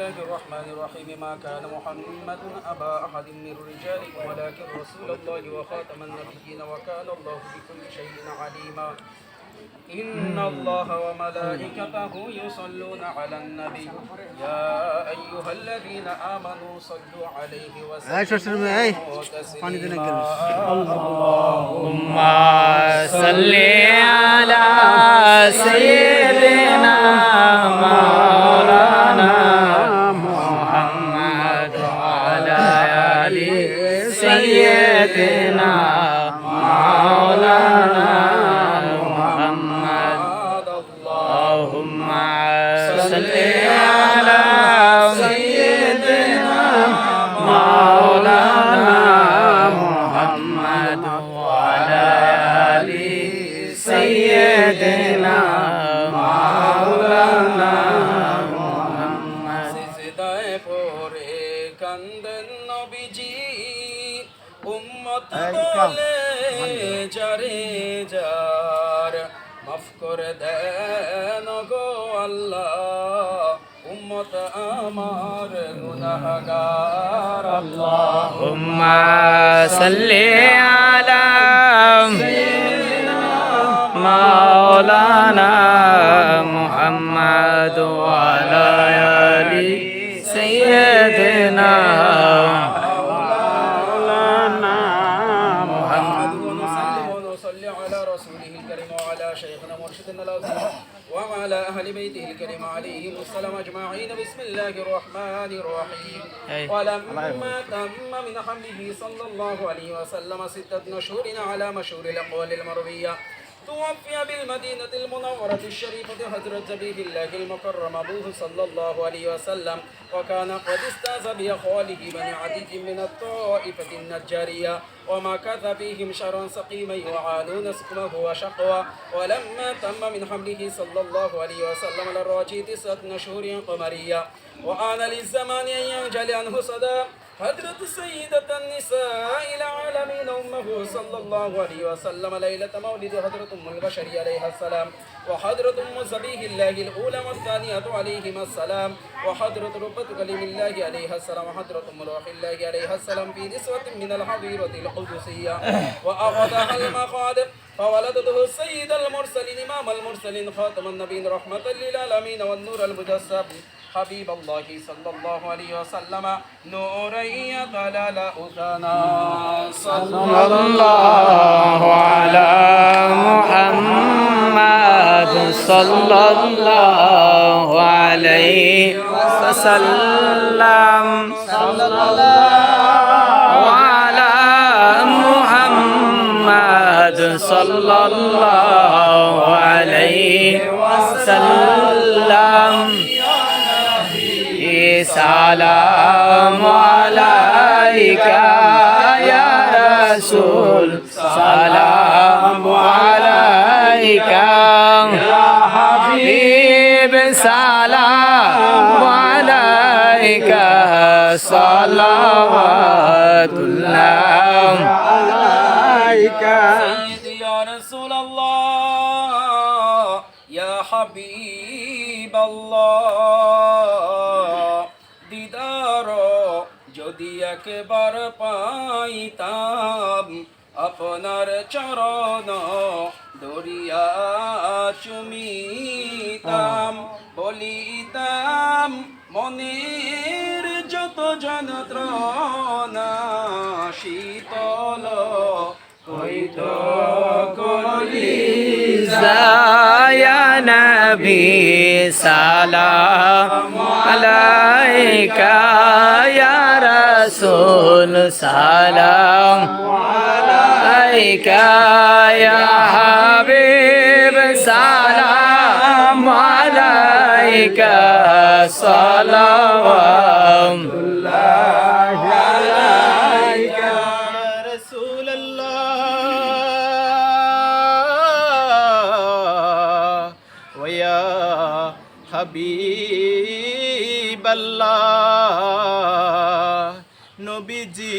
الله الرحمن الرحيم ما كان محمد أبا أحد من رجالكم ولكن رسول الله وخاتم النبيين وكان الله بكل شيء عليما إن الله وملائكته يصلون على النبي يا أيها الذين آمنوا صلوا عليه وسلموا تسليما اللهم صل على سيدنا مولانا محمد وعلى آل سيدنا مولانا محمد اللهم صل على سيدنا مولانا محمد وعلى آل سيدنا مولانا محمد সিজদায় পড়ে কান্দেন নবীজি উম্মত বলে যারে যার মাফ করে দেন গো আল্লাহ উম্মত আমার গুনাহগার اللهم صل على مولانا محمد وعلى آل سيدنا مولانا محمد ونسلم ونصلي على رسوله الكريم وعلى شيخنا مرشدنا العظيم وعلى أهل بيته الكريم عليهم السلام أجمعين بسم الله الرحمن الرحيم ولما تم من حمله صلى الله عليه وسلم 6 أشهر على مشهور الأقوال المروية توفي بالمدينة المنورة الشريفة حضرة زبيب الله المكرم أبوه صلى الله عليه وسلم وكان قد استاذ بأخواله بني عدي من الطائفة النجارية ومكث فيهم شهرا سقيما يعانون سقمه وشقوى ولما تم من حمله صلى الله عليه وسلم للراجي 9 أشهر قمرية وآن للزمان أن ينجل عنه صدى حضرة سيدة النساء العالمين أمه صلى الله عليه وسلم ليلة مولد حضرة أم البشر عليها السلام وحضرة أم زبيه الله الأولى والثانية عليهما السلام وحضرة ربة كلم الله عليها السلام وحضرة أم روح الله عليها السلام في نسوة من الحظيرة القدسية وأخذها المخاضر فولدته السيد المرسلين إمام المرسلين خاتم النبيين رحمة للعالمين والنور المجسم حبيب الله صلى الله عليه وسلم نورا يتلال أذنا صلى الله على محمد صلى الله عليه وسلم صلى الله على محمد صلى الله عليه وسلم سلام عليك يا رسول سلام عليك يا حبيب سلام عليك صلوات الله عليك سيدي يا رسول الله يا حبيب الله দিদার যদি একবার পাইতাম আপনার চরণ দরিয়া চুমিতাম বলিতাম মনের যত যন্ত্রণা শীতল হইত يا نبي سلام عليك يا رسول سلام عليك يا حبيب سلام عليك صلوات الله عليك يا رسول الله ويا حبيب الله নবীজি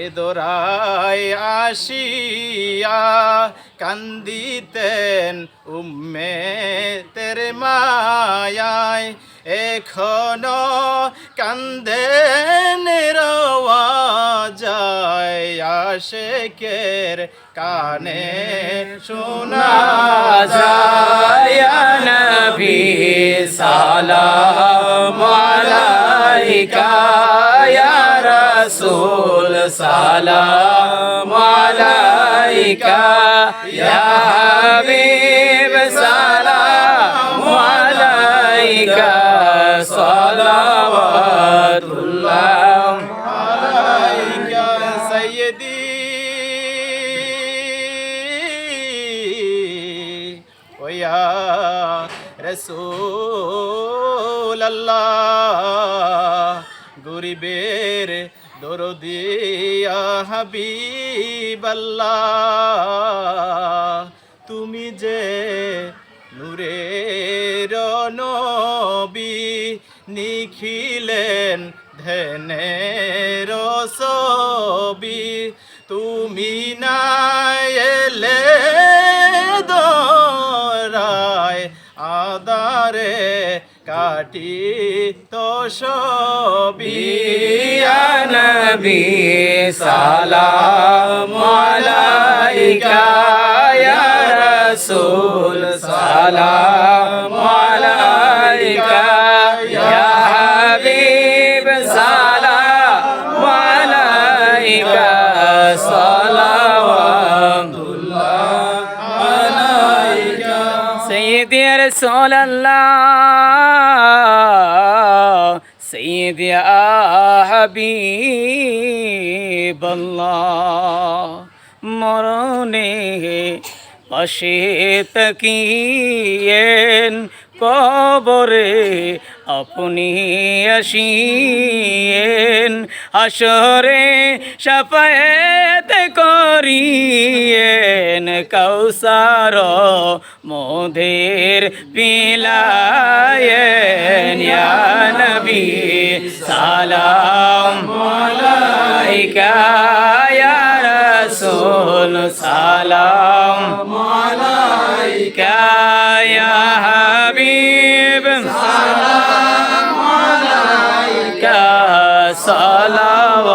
এ দোরায় আসিয়া কান্দিতেন উম্মেতের মায়ায় এখনো কান্দেন রওয়া যায় আশেকের কানে শোনা যায় নবী সালাম আলাইকা ইয়া রাসূল সালাম আলাইকা ইয়া হাবিব সালাম আলাইকা সালাওয়াতুল্লাহ আলাইকা সাইয়্যিদি ওয়া ইয়া রাসূলুল্লাহ গরিবের দরদি ইয়া হাবিবাল্লাহ তুমি যে নূরের নবী নিখিলেন ধ্যানের ছবি তুমি না এলে দরায় আদারে কাটি তো সবি ইয়া নবী সালাম আলাইকা ইয়া রাসূল সালাম আলাইকা ইয়া হাবিব সালাম আলাইকা সালাওয়াতুল্লাহ আলাইকা সাইয়্যিদি ইয়া রাসূলুল্লাহ সাইয়্যিদি ইয়া হাবিবাল্লাহ মরণে পাশে তাকিয়েন কবরে আপনি আসিয়েন হাসরে শাফায়েত করিয়েন কাউসার মোদের পিলায়েন ইয়া নবী সালাম আলাইকা ইয়া রাসূল সালাম আলাইকা ইয়া হাবিব সালাম আলাইকা সালাওয়াতুল্লাহ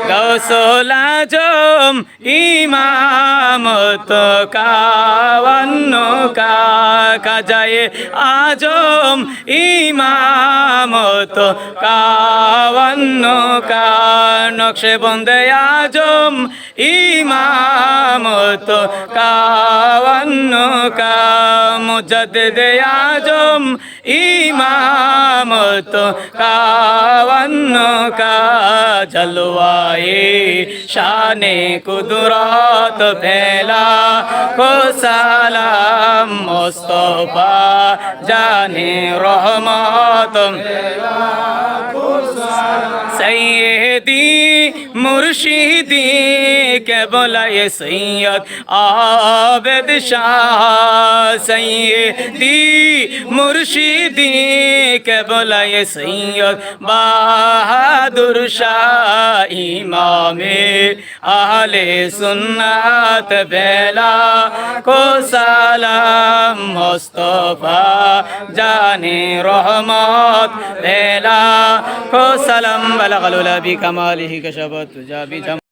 গৌসুল আজম ইমামত কাওয়ান্ন কা খাজায়ে আজম ইমামত কাওয়ান্ন কা নকশবন্দে আজম ইমামত কাওয়ান্ন কা মুজাদ্দিদ আজম ইমামত কাওয়ান্ন কা জলওয়ায়ে শানে কুদরত ফেলা কো সালাম মুস্তাফা জানে রহমত সৈয়দি মুর্শিদি কে বলায়ে সৈয়দ আবেদ শাহ সৈয়দি মুর্শিদি কে বলায়ে সৈয়দ বাহাদুর শাহ ইমামে আহলে সুন্নাত বেলা কো সালাম মুস্তাফা জানে রহমত বেলা কো সালাম বলগলুলা বি কামালিহি কশবত জাবি